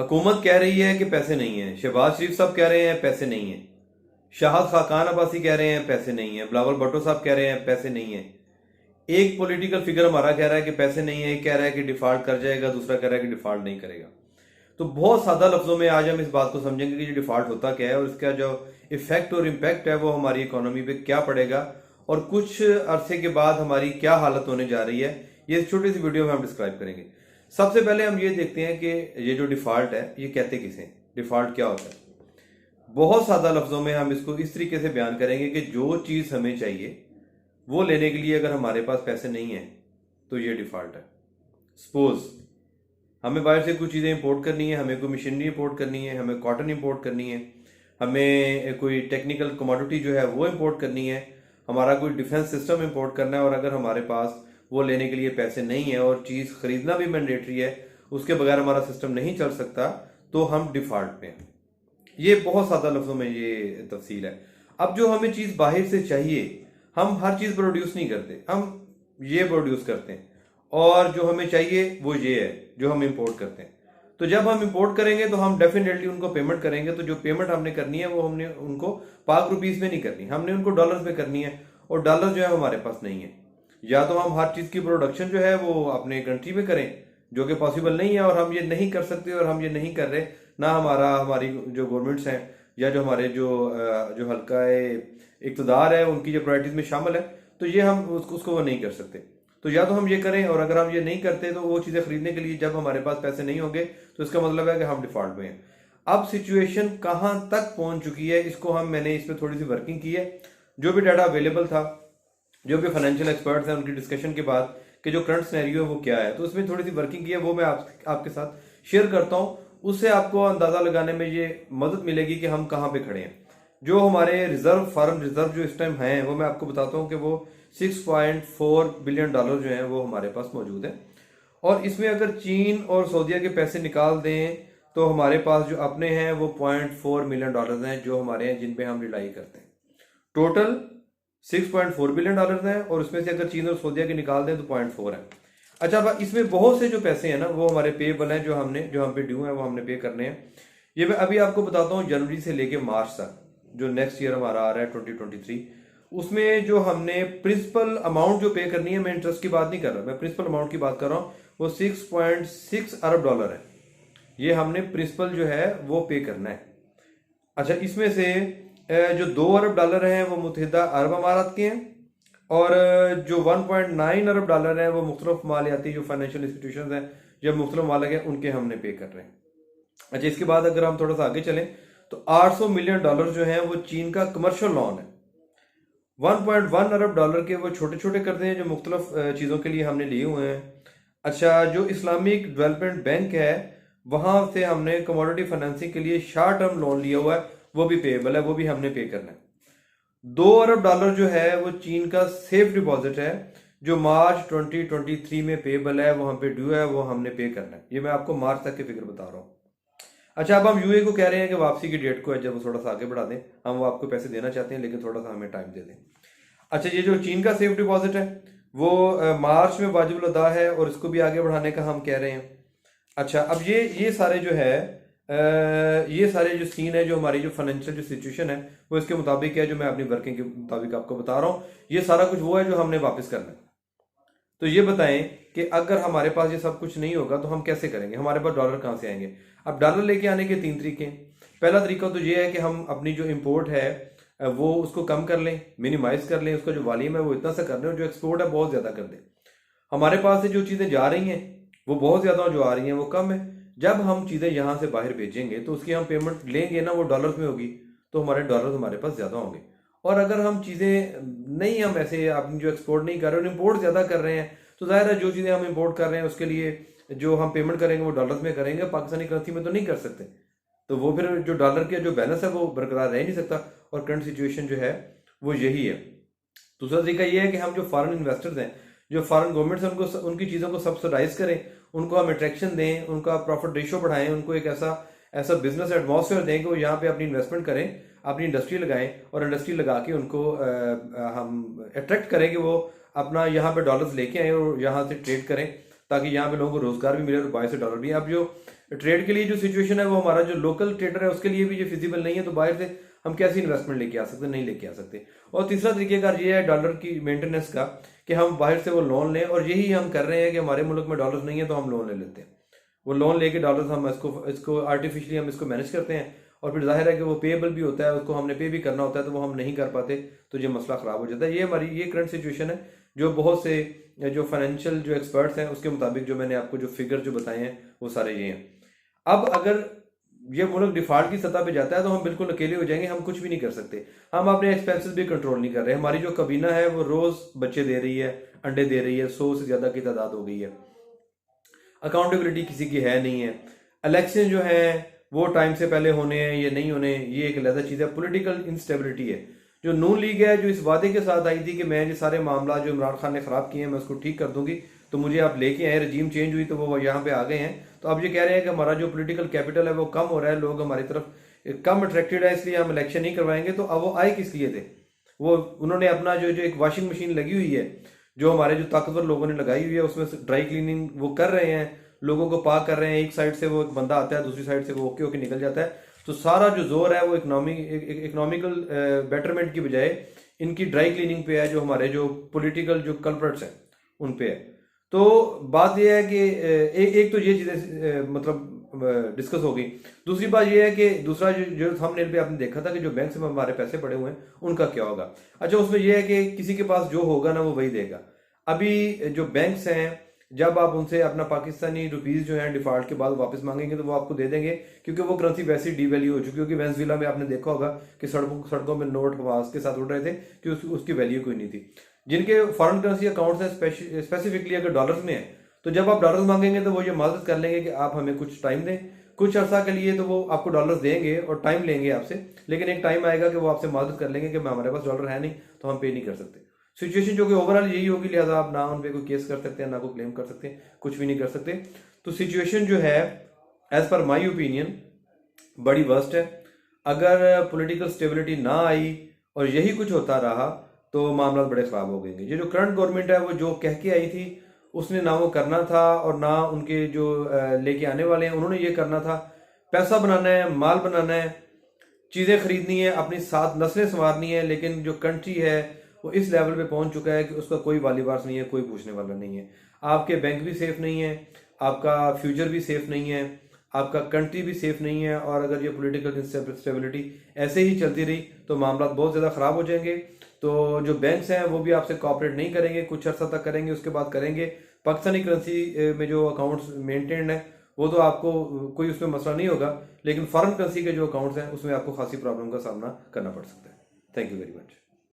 हुकूमत कह रही है कि पैसे नहीं है, शहबाज शरीफ साहब कह रहे हैं पैसे नहीं है, शाहद खाकान अब्बासी कह रहे हैं पैसे नहीं है, बिलावल भुट्टो साहब कह रहे हैं पैसे नहीं है। एक पॉलिटिकल फिगर हमारा कह रहा है कि पैसे नहीं है, एक कह रहा है कि डिफॉल्ट कर जाएगा, दूसरा कह रहा है कि डिफॉल्ट नहीं करेगा। तो बहुत सादा लफ्जों में आज हम इस बात को समझेंगे कि जो डिफॉल्ट होता क्या है और इसका जो इफेक्ट और इम्पैक्ट है वो हमारी इकोनॉमी पे क्या पड़ेगा और कुछ अरसे के बाद हमारी क्या हालत होने जा रही है, ये छोटी सी वीडियो में हम डिस्क्राइब करेंगे। सबसे पहले हम ये देखते हैं कि ये जो डिफॉल्ट है ये कहते किसे हैं, डिफॉल्ट क्या होता है। बहुत सादा लफ्जों में हम इसको इस तरीके से बयान करेंगे कि जो चीज हमें चाहिए वो लेने के लिए अगर हमारे पास पैसे नहीं है तो ये डिफॉल्ट है। सपोज हमें बाहर से कुछ चीज़ें इंपोर्ट करनी है, हमें कोई मशीनरी इंपोर्ट करनी है, हमें कॉटन इंपोर्ट करनी है, हमें कोई टेक्निकल कमोडिटी जो है वो इंपोर्ट करनी है, हमारा कोई डिफेंस सिस्टम इंपोर्ट करना है और अगर हमारे पास वो लेने के लिए पैसे नहीं है और चीज़ खरीदना भी मैंडेटरी है, उसके बगैर हमारा सिस्टम नहीं चल सकता, तो हम डिफॉल्ट पे हैं। ये बहुत सादा लफ्जों में ये तफसील है। अब जो हमें चीज़ बाहर से चाहिए, हम हर चीज़ प्रोड्यूस नहीं करते, हम ये प्रोड्यूस करते हैं और जो हमें चाहिए वो ये है जो हम इंपोर्ट करते हैं। तो जब हम इंपोर्ट करेंगे तो हम डेफिनेटली उनको पेमेंट करेंगे, तो जो पेमेंट हमने करनी है वो हमने उनको पाक रुपीस में नहीं करनी, हमने उनको डॉलर्स में करनी है और डॉलर जो है हमारे पास नहीं है। या तो हम हर चीज़ की प्रोडक्शन जो है वो अपने कंट्री में करें, जो कि पॉसिबल नहीं है और हम ये नहीं कर सकते और हम ये नहीं कर रहे, ना हमारी जो गवर्नमेंट्स हैं या जो हमारे जो हल्का इक़्तिदार है उनकी जो प्रायोरिटीज में शामिल है, तो ये हम उसको वो नहीं कर सकते। तो या तो हम ये करें और अगर हम ये नहीं करते तो वो चीज़ें खरीदने के लिए जब हमारे पास पैसे नहीं होंगे तो इसका मतलब है कि हम डिफॉल्ट में हैं। अब सिचुएशन कहाँ तक पहुंच चुकी है इसको मैंने इस पर थोड़ी सी वर्किंग की है, जो भी डाटा अवेलेबल था, जो भी फाइनेंशियल एक्सपर्ट्स हैं उनकी डिस्कशन के बाद कि जो करंट सिनेरियो है वो क्या है, तो उसमें थोड़ी सी वर्किंग की है, वो मैं आपके साथ शेयर करता हूँ। उससे आपको अंदाजा लगाने में ये मदद मिलेगी कि हम कहाँ पे खड़े हैं। जो हमारे रिजर्व फॉरेन रिजर्व जो इस टाइम हैं वो मैं आपको बताता हूँ कि वो 6.4 बिलियन डॉलर जो हैं वो हमारे पास मौजूद है। और इसमें अगर चीन और सऊदीया के पैसे निकाल दें तो हमारे पास जो अपने हैं वो 0.4 मिलियन डॉलर हैं जो हमारे हैं, जिन पे हम रिलाई करते हैं। टोटल 6.4 बिलियन डॉलर हैं और उसमें से अगर चीन और सऊदीया के निकाल दें तो 0.4 है। अच्छा, अब इसमें बहुत से जो पैसे हैं ना वो हमारे पेएबल हैं, जो हम पे ड्यू हैं वो हमने पे करने हैं। ये मैं अभी आपको बताता हूँ जनवरी से लेके मार्च तक जो नेक्स्ट ईयर हमारा आ रहा है 2023, उसमें जो हमने प्रिंसिपल अमाउंट जो पे करनी है, मैं इंटरेस्ट की बात नहीं कर रहा, मैं प्रिंसिपल अमाउंट की बात कर रहा हूँ, वो 6.6 अरब डॉलर है। ये हमने प्रिंसिपल जो है वो पे करना है। अच्छा, इसमें से जो 2 अरब डॉलर हैं वो मुत्तहिदा अरब अमारात के हैं और जो 1.9 अरब डॉलर हैं वो मुख्तलिफ मालियाती जो फाइनेंशियल इंस्टीट्यूशन हैं, जो मुख्तलिफ मालिक हैं, उनके हमने पे कर रहे हैं। अच्छा, इसके बाद अगर हम थोड़ा सा आगे चलें तो 800 मिलियन डॉलर जो हैं वो चीन का कमर्शियल लोन है। 1.1 अरब डॉलर के वो छोटे छोटे कर्जे हैं जो मुख्तलिफ चीज़ों के लिए हमने लिए हुए हैं। अच्छा, जो इस्लामिक डेवलपमेंट बैंक है वहाँ से हमने कमोडिटी फाइनेंसिंग के लिए शॉर्ट टर्म लोन लिया हुआ है, वो भी पेएबल है, वो भी हमने पे करना है। 2 अरब डॉलर जो है वो चीन का सेफ डिपॉजिट है जो मार्च 2023 में पेएबल है, वो हम पे ड्यू है, वो हमने पे करना है। ये मैं आपको मार्च तक की फिगर बता रहा हूँ। अच्छा, अब हम यूए को कह रहे हैं कि वापसी की डेट को है जब वो थोड़ा सा आगे बढ़ा दें, हम वो आपको पैसे देना चाहते हैं लेकिन थोड़ा सा हमें टाइम दे दें। अच्छा, ये जो चीन का सेफ डिपॉजिट है वो मार्च में वाजिबुल अदा है और इसको भी आगे बढ़ाने का हम कह रहे हैं। अच्छा, अब ये सारे जो है ये सारे जो सीन है, जो हमारी जो फाइनेंशियल जो सिचुएशन है वो इसके मुताबिक है, जो मैं अपनी वर्किंग के मुताबिक आपको बता रहा हूँ। ये सारा कुछ वो है जो हमने वापस करना है। तो ये बताएं कि अगर हमारे पास ये सब कुछ नहीं होगा तो हम कैसे करेंगे, हमारे पास डॉलर कहाँ से आएंगे। अब डॉलर लेके आने के 3 तरीके हैं। पहला तरीका तो ये है कि हम अपनी जो इम्पोर्ट है वो उसको कम कर लें, मिनिमाइज कर लें, उसका जो वॉल्यूम है वो इतना सा कर लें और जो एक्सपोर्ट है बहुत ज़्यादा कर दें। हमारे पास से जो चीज़ें जा रही हैं वो बहुत ज़्यादा, जो आ रही हैं वो कम है। जब हम चीज़ें यहाँ से बाहर भेजेंगे तो उसकी हम पेमेंट लेंगे ना, वो डॉलर्स में होगी, तो हमारे डॉलर हमारे पास ज़्यादा होंगे। और अगर हम चीज़ें नहीं, हम ऐसे अपनी जो एक्सपोर्ट नहीं कर रहे और इम्पोर्ट ज़्यादा कर रहे हैं, तो जाहिर है जो चीज़ें हम इम्पोर्ट कर रहे हैं उसके लिए जो हम पेमेंट करेंगे वो डॉलर्स में करेंगे, पाकिस्तानी करेंसी में तो नहीं कर सकते। तो वो फिर जो डॉलर का जो बैलेंस है वो बरकरार रह नहीं सकता और करंट सिचुएशन जो है वो यही है। दूसरा तरीका ये है कि हम जो फॉरेन इन्वेस्टर्स हैं, जो फॉरेन गवर्नमेंट्स हैं, उनको उनकी चीज़ों को सब्सिडाइज करें, उनको हम अट्रैक्शन दें, उनका प्रॉफिट रेशियो बढ़ाएं, उनको एक ऐसा बिजनेस एटमॉस्फेयर दें कि वो यहाँ पे अपनी इन्वेस्टमेंट करें, अपनी इंडस्ट्री लगाएं और इंडस्ट्री लगा के उनको हम अट्रैक्ट करें कि वो अपना यहाँ पे डॉलर्स लेके आए और यहाँ से ट्रेड करें, ताकि यहाँ पे लोगों को रोजगार भी मिले और बाहर से डॉलर भी। अब जो ट्रेड के लिए जो सिचुएशन है वो हमारा जो लोकल ट्रेडर है उसके लिए भी जो फिजिबल नहीं है, तो बाहर से हम कैसे इन्वेस्टमेंट लेके आ सकते, नहीं लेके आ सकते। और तीसरा तरीकेकार ये है डॉलर की मेंटेनेंस का कि हम बाहर से वो लोन लें, और यही हम कर रहे हैं कि हमारे मुल्क में डॉलर नहीं है तो हम लोन ले लेते हैं। वो लोन लेके डॉलर हम इसको आर्टिफिशियली हम इसको मैनेज करते हैं, और फिर जाहिर है कि वो पेएबल भी होता है, उसको हमने पे भी करना होता है, तो वो हम नहीं कर पाते, तो ये मसला ख़राब हो जाता है। ये हमारी ये करंट सिचुएशन है, जो बहुत से जो फाइनेंशियल जो एक्सपर्ट्स हैं उसके मुताबिक जो मैंने आपको जो फिगर जो बताए हैं वो सारे ये हैं। अब अगर ये मुल्क डिफॉल्ट की सतह पे जाता है तो हम बिल्कुल अकेले हो जाएंगे, हम कुछ भी नहीं कर सकते। हम अपने एक्सपेंसेस भी कंट्रोल नहीं कर रहे। हमारी जो कबीना है वो रोज बच्चे दे रही है, अंडे दे रही है, 100 से ज्यादा की तादाद हो गई है। अकाउंटेबिलिटी किसी की है नहीं है। इलेक्शन जो है वो टाइम से पहले होने हैं या नहीं होने, ये एक अलग चीज़ है। पॉलिटिकल इंस्टेबिलिटी है। जो नून लीग है जो इस वादे के साथ आई थी कि मैं ये सारे मामला जो इमरान खान ने खराब किए हैं मैं उसको ठीक कर दूंगी, तो मुझे आप लेके आए, रजीम चेंज हुई तो वो यहाँ पे आ गए हैं। तो अब ये कह रहे हैं कि हमारा जो पॉलिटिकल कैपिटल है वो कम हो रहा है, लोग हमारी तरफ कम अट्रैक्टेड है, इसलिए हम इलेक्शन नहीं करवाएंगे। तो अब वो आए किस लिए थे? वो उन्होंने अपना जो जो एक वॉशिंग मशीन लगी हुई है जो हमारे जो ताकतवर लोगों ने लगाई हुई है उसमें ड्राई क्लीनिंग वो कर रहे हैं, लोगों को पाक कर रहे हैं। एक साइड से वो एक बंदा आता है, दूसरी साइड से वो ओके ओके निकल जाता है। तो सारा जो जोर है वो इकोनॉमिकल बेटरमेंट की बजाय इनकी ड्राई क्लीनिंग पे है, जो हमारे जो पॉलिटिकल जो कल्प्रेट्स हैं उन पे है। तो बात यह है कि एक तो ये चीज़ें मतलब डिस्कस हो गई। दूसरी बात यह है कि दूसरा जो थंबनेल पे आपने देखा था कि जो बैंक से हमारे पैसे पड़े हुए हैं उनका क्या होगा। अच्छा, उसमें यह है कि किसी के पास जो होगा ना वो वही देगा। अभी जो बैंक्स हैं जब आप उनसे अपना पाकिस्तानी रुपीस जो है डिफॉल्ट के बाद वापस मांगेंगे तो वो आपको दे देंगे, क्योंकि वो करेंसी वैसे डिवैल्यू हो चुकी है। क्योंकि वेनेजुएला में आपने देखा होगा कि सड़कों में नोट हवास के साथ उड़ रहे थे कि उसकी वैल्यू कोई नहीं थी। जिनके फॉरेन करेंसी अकाउंट्स हैं स्पेसिफिकली अगर डॉलर्स में है, तो जब आप डॉलर्स मांगेंगे तो वो ये मदद कर लेंगे कि आप हमें कुछ टाइम दें, कुछ अर्सा के लिए। तो वो आपको डॉलर्स देंगे और टाइम लेंगे आपसे, लेकिन एक टाइम आएगा कि वो आपसे मदद कर लेंगे कि हमारे पास डॉलर है नहीं तो हम पे नहीं कर सकते। सिचुएशन जो कि ओवरऑल यही होगी, लिहाजा आप ना उन पे कोई केस कर सकते हैं ना कोई क्लेम कर सकते हैं, कुछ भी नहीं कर सकते। तो सिचुएशन जो है एज पर माई ओपिनियन बड़ी वर्स्ट है। अगर पॉलिटिकल स्टेबिलिटी ना आई और यही कुछ होता रहा तो मामला बड़े खराब हो गए। ये जो करंट गवर्नमेंट है वो जो कह के आई थी उसने ना वो करना था, और ना उनके जो लेके आने वाले हैं उन्होंने ये करना था। पैसा बनाना है, माल बनाना है, चीज़ें खरीदनी है, अपनी साथ नस्लें संवारनी है, लेकिन जो कंट्री है वो इस लेवल पे पहुंच चुका है कि उसका कोई वालीवार्स नहीं है, कोई पूछने वाला नहीं है। आपके बैंक भी सेफ नहीं है, आपका फ्यूचर भी सेफ नहीं है, आपका कंट्री भी सेफ नहीं है। और अगर ये पॉलिटिकल इंस्टेबिलिटी ऐसे ही चलती रही तो मामला बहुत ज़्यादा ख़राब हो जाएंगे। तो जो बैंक्स हैं वो भी आपसे कोऑपरेट नहीं करेंगे, कुछ अर्सा तक करेंगे, उसके बाद करेंगे। पाकिस्तानी करेंसी में जो अकाउंट्स मेंटेन है वो तो आपको कोई उसमें मसला नहीं होगा, लेकिन फॉरेन करेंसी के जो अकाउंट्स हैं उसमें आपको खासी प्रॉब्लम का सामना करना पड़ सकता है। Thank you very much.